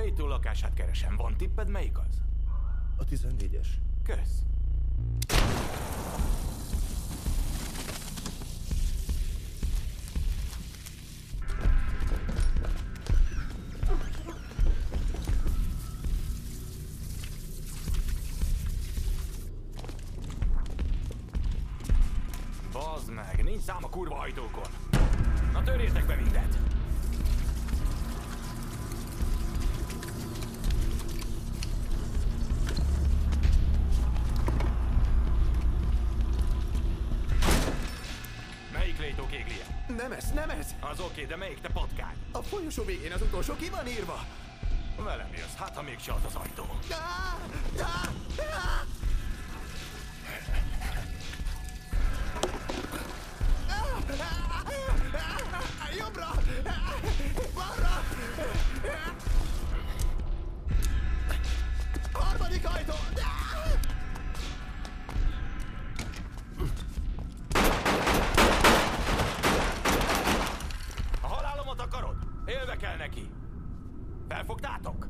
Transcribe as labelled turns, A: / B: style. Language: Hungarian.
A: Clayton lakását keresem. Van tipped, melyik az?
B: A 14-es.
A: Kösz. Bazd meg, nincs szám a kurva ajtókon. Na törjétek be mindent! Melyik Clayton kéglie?
B: Nem ez!
A: Az oké, de melyik te patkány?
B: A folyosó végén az utolsó ki van írva!
A: Velem jössz, hát ha mégse az az ajtó.
B: Jobbra! Balra! Harmadik ajtó!
A: A halálomat akarod? Élve kell neki. Felfogtátok?